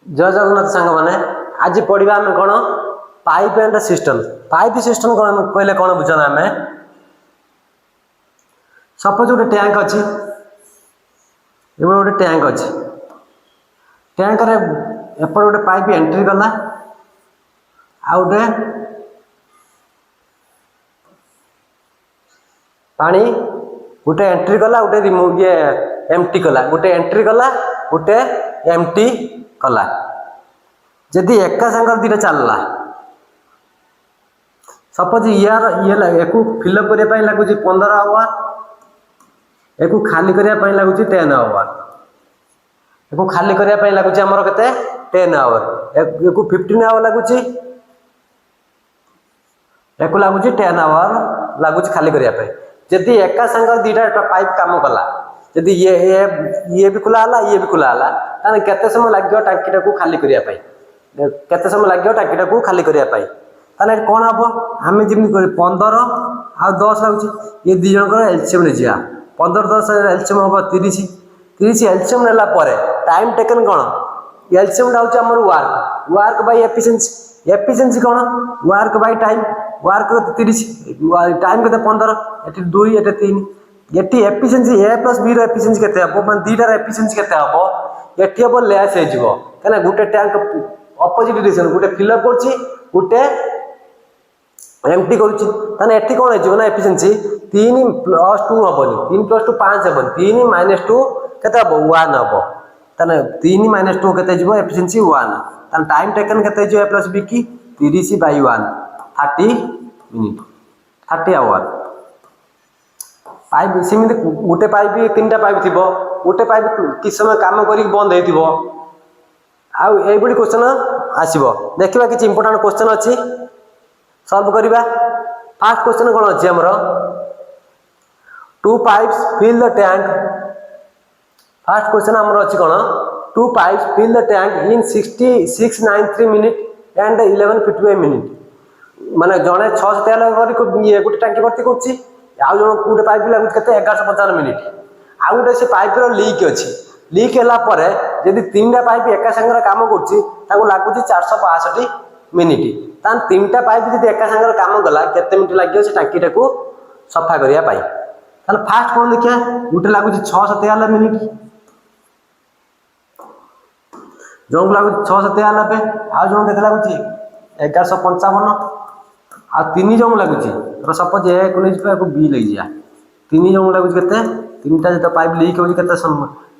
जय जगन्नाथ सांग मैंने आज पढ़ा आम कौन pipe and system. Pipe system कौन कहले कौन बुझना आम सपोज गोटे टैंक अच्छी गोटे टैंक अच्छी टैंक एपट गोटे पाइप एंट्री कला आ गोटे पानी गोटे एंट्री कला गोटे रिमूव ये एमटी कला गोटे एंट्री कला गोटे एमटी कला जदि एका सांगर दुटा चलला सपोज यार ये फिलअप करने लगुच 15 आवर एक खाली करने लगुच 10 आवर एक खाली करने लगुच आमर के 10 आवर एक 15 आवर लगुच एक लगुच 10 आवर लगुच खाली करने जदि एका सांगर दुटा पाइप काम कला जदि ये भी खुला ये भी खुला ताने केते समय लगे टांकीटा को खाली करने केते समय लगे टांकीटा को खाली करने ताले कौन हम आम जमी 15 आ 10 लगुच ये दी जन एलसीएम ने जा 15 10 एलसीएम हम 30 30 एलसीएम नेला टाइम टेकन कौन एलसीएम हूँ आम work work by efficiency efficiency कौन work by time work 30 time के 15 ये 2 ये 3 ये efficiency A plus B efficiency केते हम माने दीटार एफिशिएंसी केते हम एटी हम लेस हो कहना गोटे टैंक अपोजिट डिरेक्शन गोटे फिलअप करछि गोटे एमटी करुँचे एटी कौन हो एफिशिएंसी 3 + 2 हेनी 3 + 2 5 हेनी 3 - 2 केते हम 1 हम 3 - 2 केते एफिशिएंसी 1 टाइम टेकन केते ए प्लस बी की 30/1 30 मिनिट 30 आवर पाइप सेमती गोटे पाइप 3टा पाइप थी गोटे पाइप कि समय कम कर बंद हो आईभली क्वेश्चन आसो देखा कि इंपोर्टाट क्वेश्चन अच्छी सॉल्व करवा फास्ट क्वेश्चन कौन अच्छी आमर 2 pipes fill the tank first question आमर अच्छी कौन 2 pipes fill the tank in 6693 minute and 1155 minute माने जड़े 653 ये गोटे टांकी भर्ती कर आउ जन गोटे पाइप लगुच के 1155 मिनिट आउ गोटे से पाइप लीक अच्छी लीक है जदि 3टा पाइप एका सांगे कम कर लगुच 462 मिनिट तान 3टा पाइप जब एका सांगे कम कला केते मिनिट लगे से टांकीटा को सफा करने फास्ट कौन देखिए गोटे लगुच 693 मिनिट जन लगुच 693 आउ जन के लगुच 1155 आ 3 जन लगुच सपोज ए को बी लगी जा 3 जन लगुच के 3टा जो पाइप लीक हो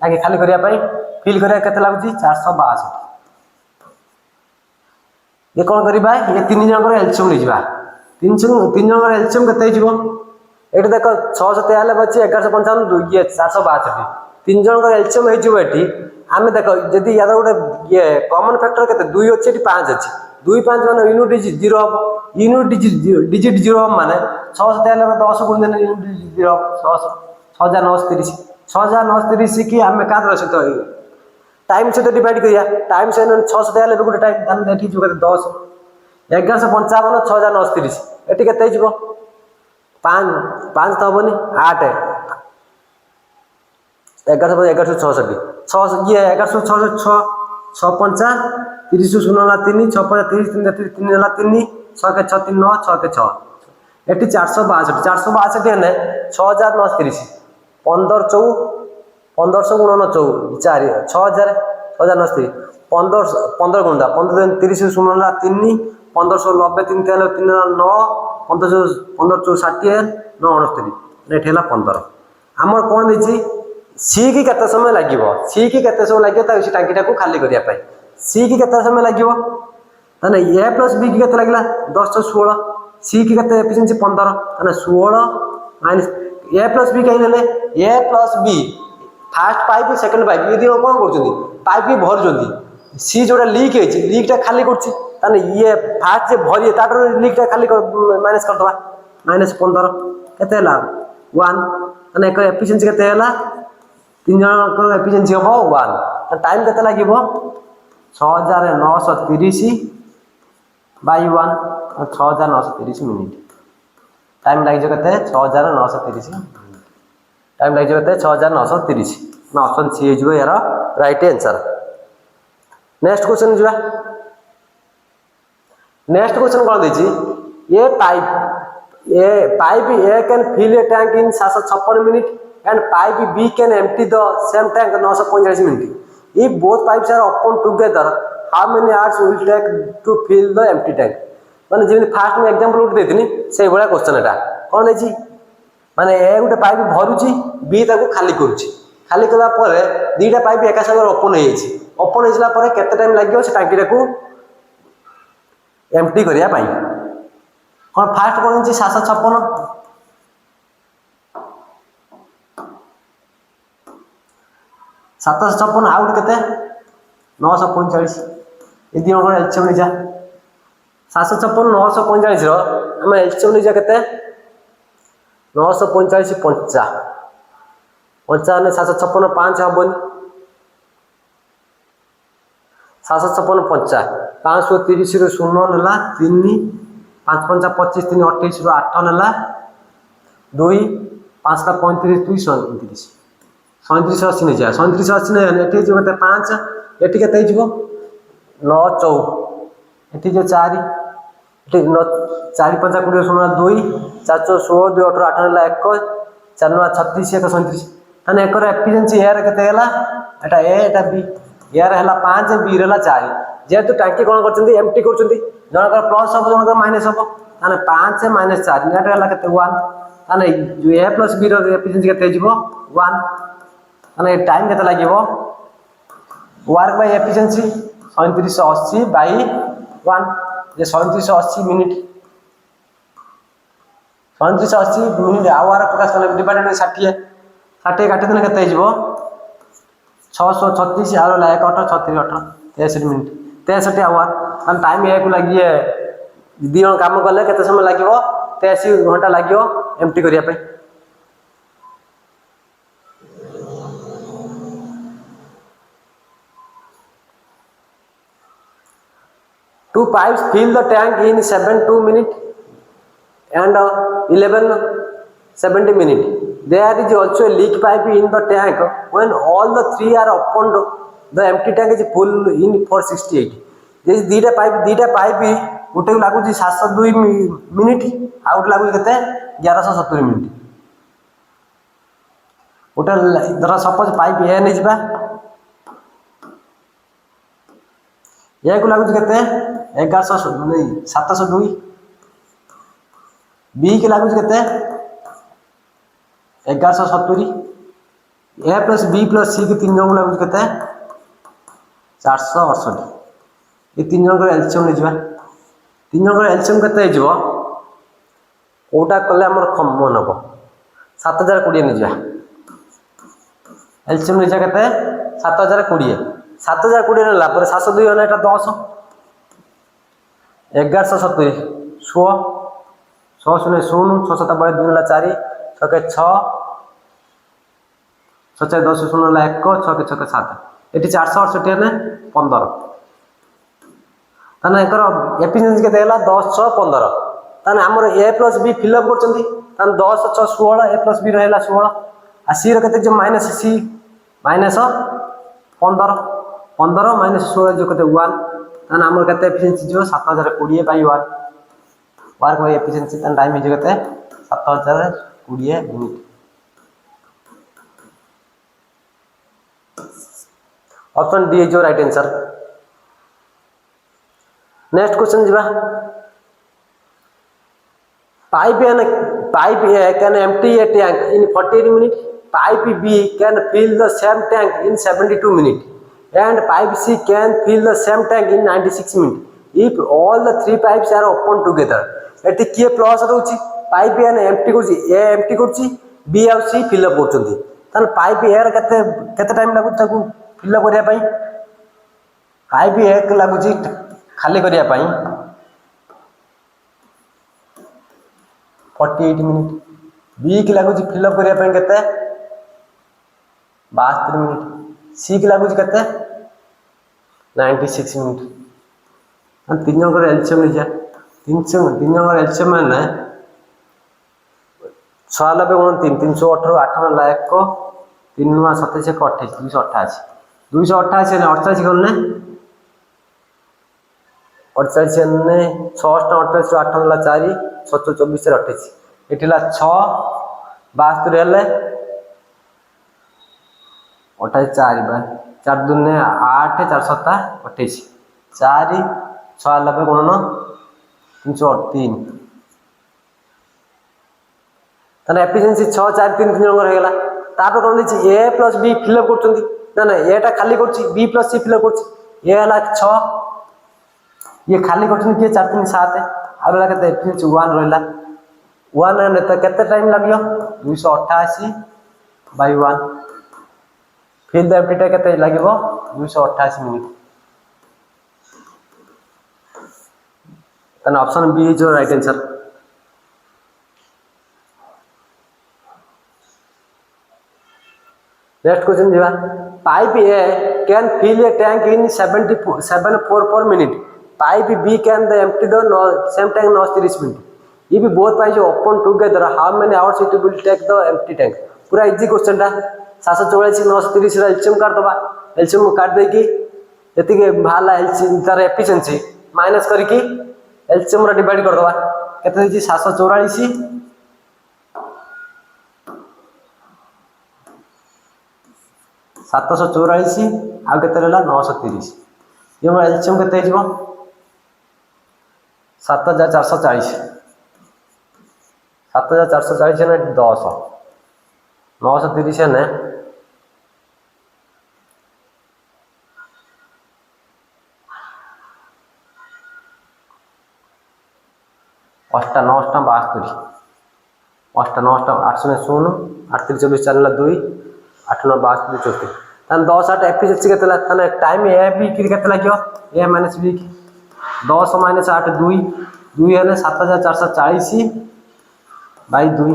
टाँगी खाली करने फिल करा के लगुच 462 ये कौन करवा ये 3 जन एलसीएम नहीं 3 जन एलसीएम के ये देख 693 अच्छे 1155 ये 462 3 जन एलसीएम होती आम देख जदि यार गोटे ये कॉमन फैक्टर के 2 अच्छे 5 अच्छे 2 5 मान यूनिट डिजिट 0 हम यूनिट डिजिट 0 हम माने 693 10 गुण देने यूनिट डिजिट 0 6930 6930 की आम क्या सहित टाइम सहित डिवाइड करिया टाइम से 693 गोटे टाइम ये 10 1155 6930 ये के 5 5 तो हेनी 8 1166 ये 1166 6 5 30 0 3 6 5 30 3 3 3 6 के 6 3 9 6 के 6 ये 462 है 6930 15 4 1500 गुणन 4 6000 6090 15 गुणा 15 30 0 3 1590 3 3 3 9 15 4 60 9 69 ये 15 आमर कौन देती सी की केते समय लगे सी की केते समय लगे टांकीटा को खाली करने सी की केते समय लगे ताने ए प्लस बी की केते लगला 10 16 सी की केते एफिशिएंसी 15 ताने 16 माइनस ए प्लस बी कहीं नेले A plus B fast pipe second pipe ये कौन कर पाइप भी भर सी जोटा लीक है लीकटा खाली कर ये फास्ट जो भरी तार लीकटा खाली माइनस करदे माइनस 15 केते 1 ताने एक एफिशिएंसी केते 3 जन एफिशिएंसी हम 1 टाइम केते लगे 6930/1 6930 मिनिट टाइम लगे के 6930 टाइम लगे के 6930 ना ऑप्शन सी हो यार राइट आंसर। नेक्स्ट क्वेश्चन जी नेक्स्ट क्वेश्चन कौन देछि A pipe A can fill a tank in 756 minute and pipe B can empty the same tank 945 minute if both pipes are open together how many hours will take to fill the empty tank माने जेमि fast में example उठ देथिनी से बडा question एटा कौन देछि माने ए गुटे pipe भरुछि B ताको खाली करूछि खाली कला परे दीटा पाइप एका संगे ओपन हो जाइछि ओपन होइसला परे केते टाइम लागियो से टांकी को एम्प्टी करिया पाई कौन फास्ट कौन 756 756 आउट केते 945 ए दी हमर एलसीएम लिजा 756 945 रो हम एलसीएम लिजा केते 945 55 756 5 हबनी 756 50 530 रो 0 नेला 3 5 5 25 3 28 रो 8 नेला 2 5 टा 35 2 37 37 80 ने जा 37 80 ने एठी जो केते 5 एठी केते हिजबो 9 4 एठी जो 4 एठी 4 5 20 16 2 4 4 16 2 18 8 नेला 1 4 9 36 1 37 ताने एकर एफिशिएंसी एयर केते गेला एटा ए एटा बी एयर हला 5 बी रहला 4 जेतु टांकी कोन करचंदी एम्प्टी करचंदी जनकर प्लस सब जनकर माइनस सब ताने 5 माइनस 4 नेट हला केते 1 ताने जो ए प्लस बी रो एफिशिएंसी केते जिवो 1 ताने टाइम केते लागिवो वर्क बाय एफिशिएंसी 3780 बाय 1 जे 3780 मिनिट 3780 मिनिट आवर प्रकाश करले डिवाइडेड बाय 60 60 काटे देने केते जिवो 636 आरो ला 1 8 36 18 63 मिनिट 63 आवर हम टाइम ए को लागि दी जन काम करले केते समय लागिवो 83 घंटा लागिवो एम्प्टी करिया पे two pipes fill the tank in 72 minutes and 1170 minutes. There is also a leak pipe in the tank. When all the three are opened, the empty tank is full in for 68. This दीटा pipe गोटे लागू 702 minute out लागू केते 1170 minute गोटे धर suppose pipe ए नहीं जिबा ए को लागू केते 1100 नहीं 702 बी के लागू केते 1170 ए प्लस बी प्लस सी के तीन जन लागू केते 468 ये तीन जन एलसीएम ले जिबा तीन जन एलसीएम केते जिवो कोटा कले हमर कमन हबो 7020 ने जिबा एलसीएम ले जा केते 7020 7020 नेला पर 702 होना एटा 10 1170 100 100 0 6 7 2 नेला 4 6 के 6 6 10 0 नेला 1 6 के 6 के 7 एटी 468 ने 15 ताने एकर एफिशिएंसी के देला 10 6 15 ताने हमर ए प्लस बी फिल अप करचंदी ताने 10 6 16 ए प्लस बी रहला 16 आ सी रो केते जो माइनस सी माइनस 15 15 माइनस 16 जो केते 1 ताने हमर केते एफिशिएंसी जो 7020 बाय 1 वर्क बाय एफिशिएंसी ताने टाइम हिज केते 7020 minute option D is your right answer next question जीवा pipe A can empty a tank in 48 minutes pipe B can fill the same tank in 72 minutes and pipe C can fill the same tank in 96 minutes if all the three pipes are open together eighty किए plus रहउची pipe A ने empty करची A empty करची B और C fill up करचंदी तन pipe A रे केते time लागु ताकू फिल अप करिया पई पाइप A के लागुची खाली करिया पई 48 मिनिट बी के लागुची फिल अप करिया पई केते 72 मिनिट सी के लागुची केते 96 मिनिट हम तीन जन एलसीएम ले जा तीन जन एलसीएम माने 96 29 318 8 ला 1 3 9 27 1 28 288 288 ने 88 करने 48 ने 6 48 8 ହେଲା 4 6 24 28 ଏଠି ହେଲା 6 72 ହେଲେ 28 4 ବାय 4 ଦୁନେ 8 4 7 28 4 6 ହେଲା पे गुणन 303 ताने एफिशिएंसी 6 4 3 3 जंग रहला तापर कोन दिछि a + b फिलअप करछंती ना ना a टा खाली करछि b + c फिलअप करछि a हला 6 ये खाली करछंती के 4 3 7 आबला केते एफिशिएंसी 1 रहला 1 ने त केते टाइम लागियो 288 / 1 फिल द एम्प्टी टा केते लागिबो 288 मिनिट ताने option B is your right answer next question जीवा pipe A can fill a tank in 74 per minute pipe B can the empty the same tank 30 minute ये भी बोथ pipe open together how many hours it will take the empty tank पूरा easy question टा 744 930 रा LCM काट दबा LCM काट दे की एति के भाला एलसीएम तार एफिशिएंसी माइनस करी की एलसीएम रा डिवाइड कर दबा केते दी 744 744 आउ केते रहला 930 ये मोर एलसीएम केते हिजबो 7440 7440 ने 10 930 ने 8 9 72 8 9 8 0 8 24 4 2 8 9 72 64 तन 10 8 एफिशिएंसी केतला तने टाइम ए बी की केतला कियो ए माइनस बी 10 माइनस 8 2 2 हेले 7440 बाई 2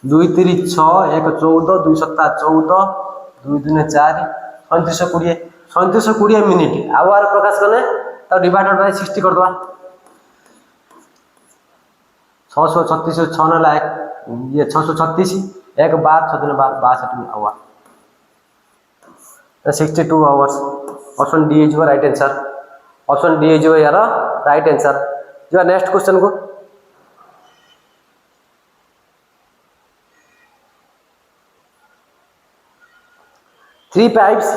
2 3 6 1 14 2 7 14 2 2 4 3720 3720 मिनिट आवर प्रकाश कले त डिवाइडेड बाय 60 कर दवा 636 6 न लायक ये 636 1 12 6 दिन 12 62 hour 62 hours option D is your right answer option D is your यार राइट आंसर जो नेक्स्ट क्वेश्चन को three pipes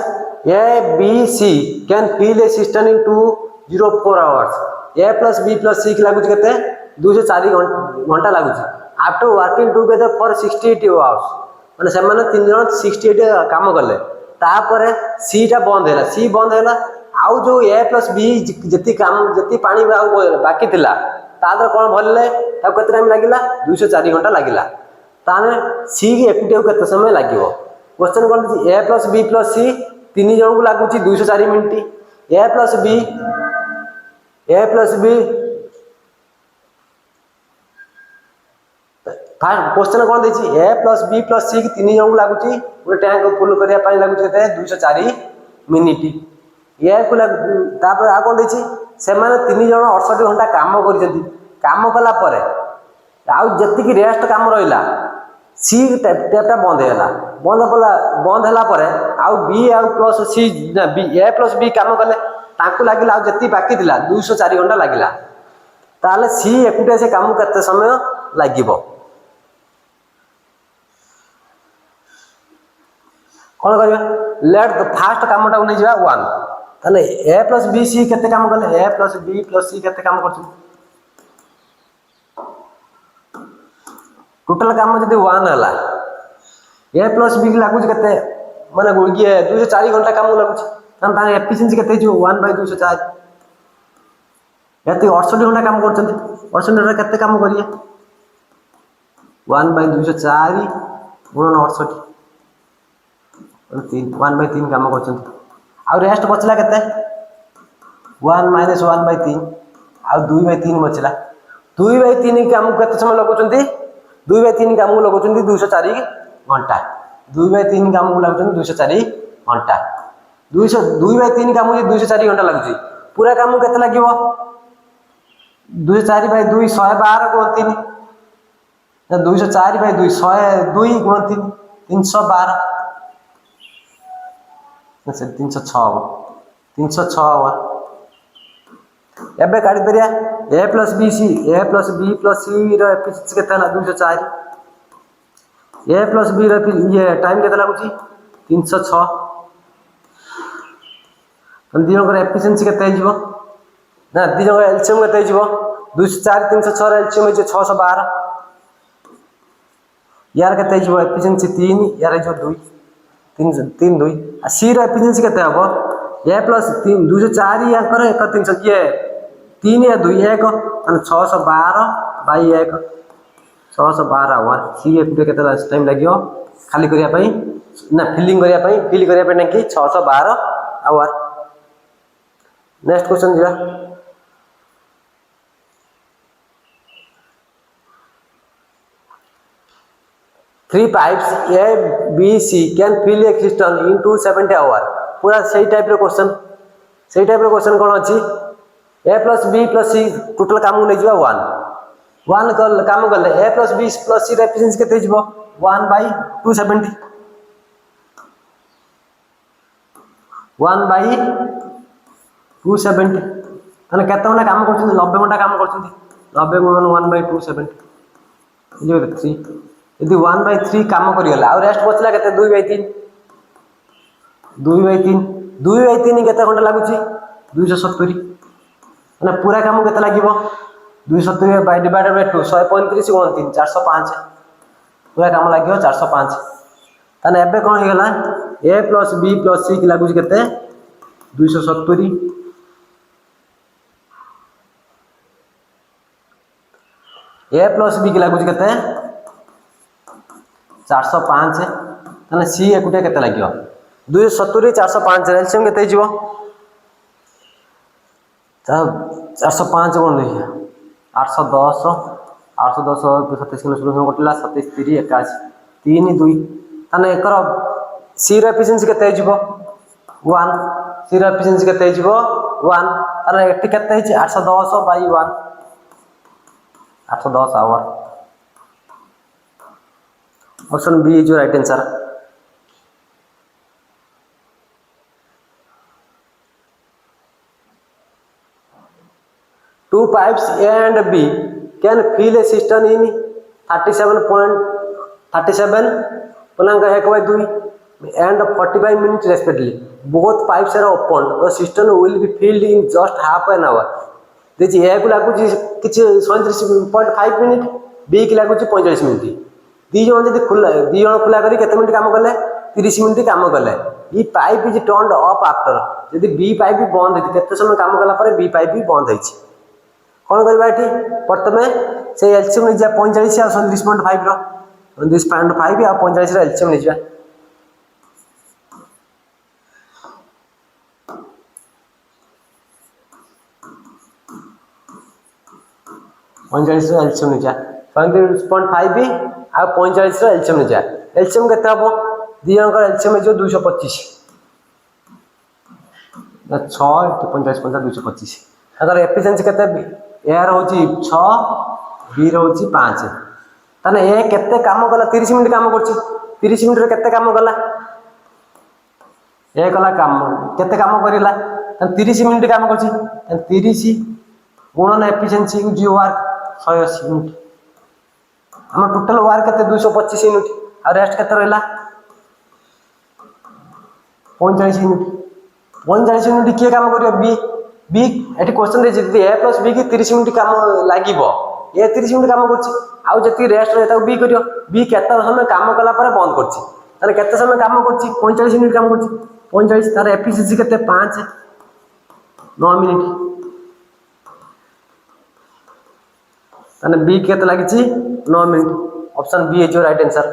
A B C can fill a system in 204 hours A plus B plus C की लागु केते 204 घंटा लागु after working together for 68 hours माने से माने तीन जन 68 काम करले तापरे सी टा बंद हैला सी बंद हैला आउ जो ए प्लस बी जति काम जति पानी बाकी थिला तादर कोन भरले ता केते टाइम लागिला 204 घंटा लागिला ताने सी की एकुटिया केते समय लागिवो क्वेश्चन कोन ए प्लस बी प्लस सी तीन जन को लागु 204 मिनिट ए प्लस बी फास्ट क्वेश्चन कोन देछि ए प्लस बी प्लस सी की तीन जन को लागु गोटे टैंक फुल करिया पानी लागु केते 204 मिनिट ए को तापर आ कोन देछि से माने तीन जन 68 घंटा काम करिसेंती काम कला परे आउ जति की रेस्ट काम रहिला सी टैपटा बंद होला परे आउ बी आउ प्लस सी बी ए प्लस बी काम कले ताकू लागिला आउ जति बाकी थिला 204 घंटा लागिला ताले सी एकुटे से काम केते समय लागिबो कोन करबा लेट द फास्ट कामटा नै जिवा 1 ताले ए प्लस बी सी केते काम कले ए प्लस बी प्लस सी केते काम करछु टोटल काम जदी 1 हला ए प्लस बी लागु केते माने गुळगिए 204 घंटा काम लागु तन ता एफिशिएंसी केते जो 1/204 यति 68 घंटा काम करछन 68 घंटा केते काम करिए 1/204 गुणन 68 1/3 काम करछन आ रेस्ट बचला केते 1 - 1/3 आ 2/3 बचला 2/3 काम केते समय लगुचंती 2/3 काम को लगुचंती 204 घंटा 2/3 काम को लगुचंती 204 घंटा 2/3 काम को 204 घंटा लगुची पूरा काम केते लागिवो 204/2 112 गुण 3 ना 204/2 102 गुण 3 312 से 306 आवर एबे काढी परिया ए प्लस बी सी ए प्लस बी प्लस सी रो एफिशिएंसी केते हला 204 ए प्लस बी रो ये टाइम केते लागुची 306 हम दिनो कर एफिशिएंसी केते हिजबो ना दिनो कर एलसीएम केते हिजबो 204 306 रो एलसीएम हिजो 612 यार केते हिजबो एफिशिएंसी 3 यार हिजो 2 3 2 आ सी रो एफिशिएंसी केते हबो ए प्लस 3 204 या कर 1 300 ये 3 या 2 1 माने 612 बाई 1 612 आवर सी एफ केते टाइम लागियो खाली करिया पई ना फिलिंग करिया पई फिल करिया पई ना कि 612 आवर नेक्स्ट क्वेश्चन जीवा three pipes A B C can fill a crystal in 270 hour पूरा सही टाइप रो क्वेश्चन कौन अच्छी A plus B plus C total काम नहीं जा 1 1 काम गले A plus B plus C efficiency केते हिजबो 1/270 1/270 माने केते घंटा काम करछन 90 घंटा काम करछन 90 गुणन 1/270 ये 3 यदि 1/3 काम करियला आ रेस्ट बचला केते 2/3 2/3 केते घंटा लागुची 270 माने पूरा काम केते लागिवो 270 बाय डिवाइडेड बाय 2 135 गुणन 3 405 पूरा काम लागिवो 405 ताने एबे कोन हे गला a plus b plus c की लागुची केते 270 a प्लस b की लागुची केते 405 ताने c एकुटे केते लागिवो 270 405 एलसीएम केते हिजबो 405 गुण नहीं 810 27 शून्य कटिला 27 3 81 3 2 ताने एकर सी रो एफिशिएंसी केते हिजबो 1 सी रो एफिशिएंसी केते हिजबो 1 ताने एटी केते हिज 810 by 1 810 hour option B is right answer two pipes A and B can fill a cistern in 37.1/2 and 45 minutes respectively. Both pipes are opened. The cistern will be filled in just half an hour. देखिए A को लागू किछि 37.5 minute B की लागू 45 minute दी जण जदी खुला दी जण खुला करी केते मिनिट काम करले 30 मिनिट काम करले ई pipe is turned off after जदी B पाइप भी बंद हेति केते समय काम करला पर B पाइप भी बंद हेछि कौन करवा ये प्रथम से एलसीएम नहीं जा 45 आ 37.5 रो 37.5 आ 45 रो एलसीएम नहीं जा 45 रो एलसीएम नहीं जा 37.5 भी आ 45 रो एलसीएम नहीं जा एलसीएम केते हबो दी जण का एलसीएम जो 225 ना 6 * 45 225 अगर एफिशिएंसी केते ए रोची 6 बी रोची 5 ताने ए केते काम गला 30 मिनिट काम करछि 30 मिनिट रे केते काम गला ए कला काम केते काम करिला 30 मिनिट काम करछि 30 गुणन एफिशिएंसी जो वर्क 180 मिनिट हम टोटल वर्क केते 225 मिनिट आ रेस्ट केते रहला 45 मिनिट 45 मिनिट के काम करियो बी एटी क्वेश्चन दे जदी ए प्लस बी की 30 मिनिट काम लागिवो ए 30 मिनिट काम करछि आउ जति रेस्ट रहता बी करियो बी केते समय काम कला पर बंद करछि तारे केते समय काम करछि 45 मिनिट काम करछि 45 तारे एफिशिएंसी केते 5 9 मिनिट ताने बी केते लागिछि 9 minute option B is your right answer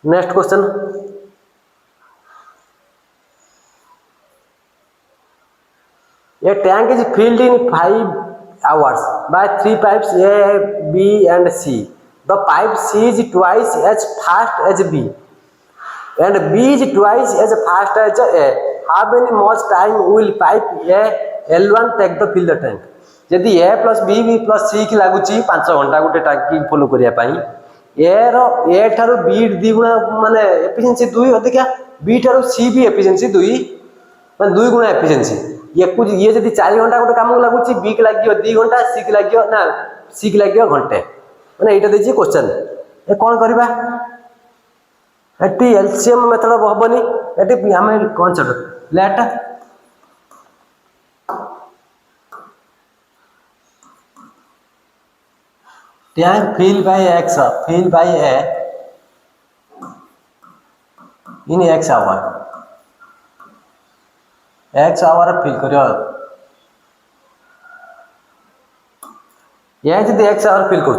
next question A tank is filled in 5 hours by 3 pipes A, B and C. The pipe C is twice as fast as B and B is twice as fast as A. How many much time will pipe A L1 take to fill the tank? यदि A plus B plus C की लागुची 5 घंटा गोटे टांकी full करिया पई A row A ठारो B 2 गुणा माने efficiency 2 अधिका B ठारो C भी एफिशिएंसी 2 माने 2 गुणा एफिशिएंसी ये जब 4 घंटा गोटे कम लगुच बी की लगे 2 घंटा सी की लगे ना सी की लगे घंटे मैंने यहाँ देखिए क्वेश्चन ए कौन करवा एलसीएम मेथड हेनी ये आम कौन छट let tank fill by x fill by A in x hour fill कर जब एक्स आवर फिल कर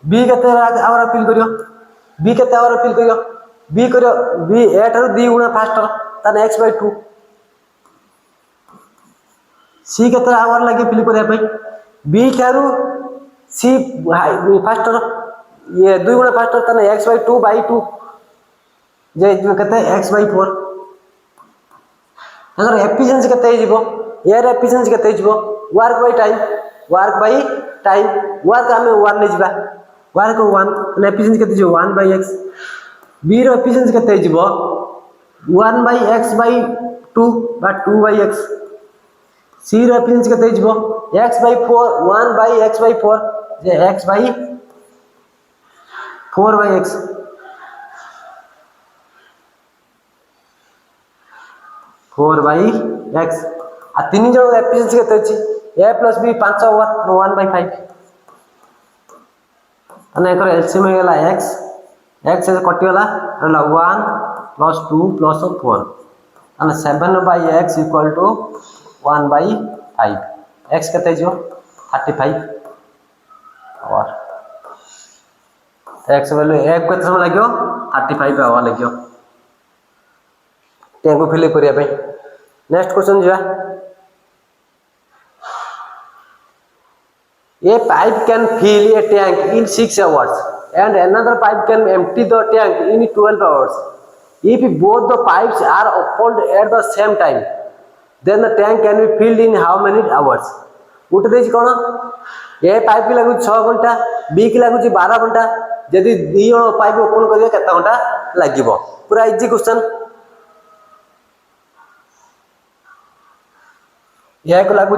बी के आवर फिल कर बी के आवर फिल कर बी कर बी ए ठार 2 गुणा फास्टर ताने एक्स बाय 2 सी के आवर लगे फिल करने बी ठार सी फास्टर ये 2 गुणा फास्टर ताने एक्स बाय 2 बाय 2 जे केते एक्स बाय 4 अगर एफिशिएंसी केते जीवो एयर एफिशिएंसी केते जीवो वर्क बाय टाइम वर्क आमे 1 ले जीवा वर्क 1 एफिशिएंसी केते जीवो 1 बाय x बी रो एफिशिएंसी केते जीवो 1 बाय x बाय 2 बा 2 बाय x सी रो एफिशिएंसी केते जीवो x by 4 1 by x by 4 जे x by 4 by x 4 by x आ 3 जण एफिशिएंसी केते अछि a plus b 5 over 1 by 5 अने एकर एलसीएम हेला x x से कटि गला रहला 1 प्लस 2 प्लस 4 अने 7 by x equal to 1 by 5 x केते जो 35 और x वैल्यू एक केते समय लागो 35 आवर लागो टैंक फिल करिया पे नेक्स्ट क्वेश्चन जा A pipe can fill a tank in 6 hours and another pipe can empty the tank in 12 hours. If both the pipes are opened at the same time, then the tank can be filled in how many hours? उठ देछि कोन ए pipe की लागु 6 घंटा B की लागु 12 घंटा यदि दी जण पाइप ओपन करिया केता घंटा लागिवो पूरा इजी क्वेश्चन ये को लागु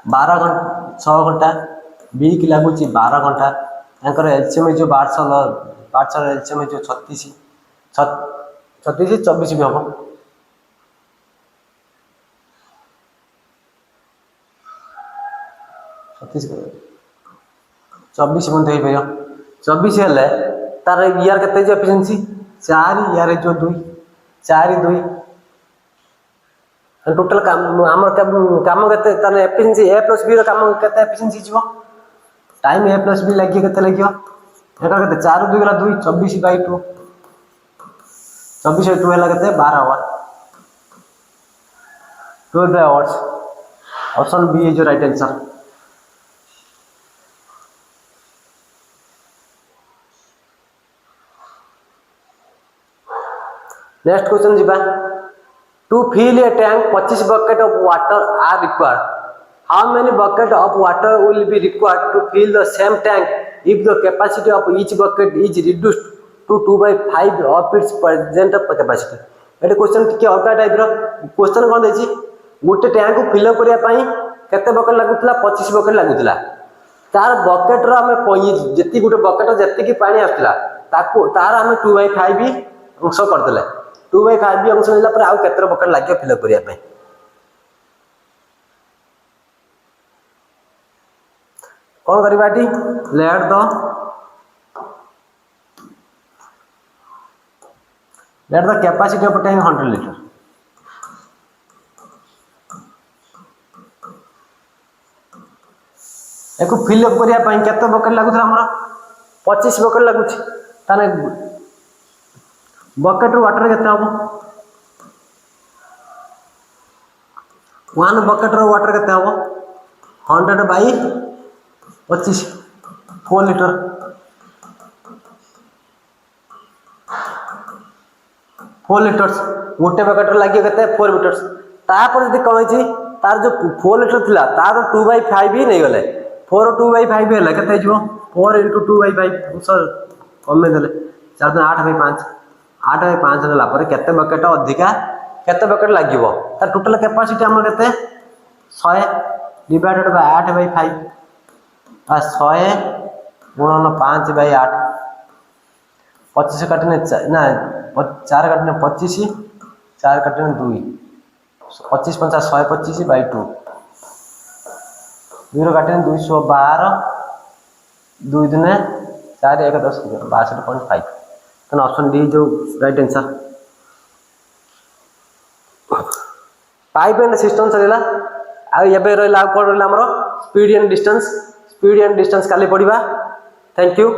12 घंटा 6 घंटा बी की लागु 12 घंटा एंकर एलसीएम जो 12 एलसीएम जो 36 24 भी हम 24 बंद हो पायो 24 हेले तार यार केते जो एफिशिएंसी 4 यार जो 2 4 2 टोटल काम केते ताने एफिशिएंसी ए प्लस बी रो काम केते एफिशिएंसी जीवो टाइम ए प्लस बी लागि केते लागियो एकर केते 4 2 गला 2 24 बाय 2 24 2 हला केते 12 hour 12 hours option B is right answer next question जीबा To fill a tank, 25 buckets of water are required. How many buckets of water will be required to fill the same tank if the capacity of each bucket is reduced to 2 by 5 of its present capacity? ये question टिके अलग type रो question कोन देछि गोटे tank को fill करिया पई केते बकेट लागुतला 25 बकेट लागुतला तार बकेट रो हमें जति गोटे बकेट जति की पानी आस्तिला ताको तार हमें 2 by 5 अंश कर देले 2 by 5 भी अंश मिलला पर आउ केतर बकेट लागे फिल करिया पे कौन करिबाटी let the capacity of tank 100 litre एको फिल अप करिया पई केते बकेट लागुथला हमरा 25 बकेट लागुछि ताने बकेट वाटर केते हबो 1 बकेट रो वाटर केते हबो 100 बाय 25 4 लीटर 4 लीटर्स गोटे बकेट लागे केते 4 लीटर्स तापर जदी कोन होई तार जो 4 लीटर थिला तार 2 by 5 ही नहीं गले 4 2 by 5 हेला केते जो 4 into 2 by 5 सर कमे देले 4 8 by 5 8 बाय 5 नेला पर केते बकेट अधिका केते बकेट लागिवो तार टोटल कैपेसिटी हमर केते 100 डिवाइडेड बाय 8 बाय 5 आ 100 गुणन 5 बाय 8 25 काटने ना 4 काटने 25 4 काटने 2 25 50 125 बाय 2 0 काटने 212 2 दिने 4 1 10 62.5 तो ऑप्शन डी जो right answer pipe and system सरीला आ एबे रहला कोड रहला हमरो स्पीड एंड डिस्टेंस काली पढ़िबा थैंक यू।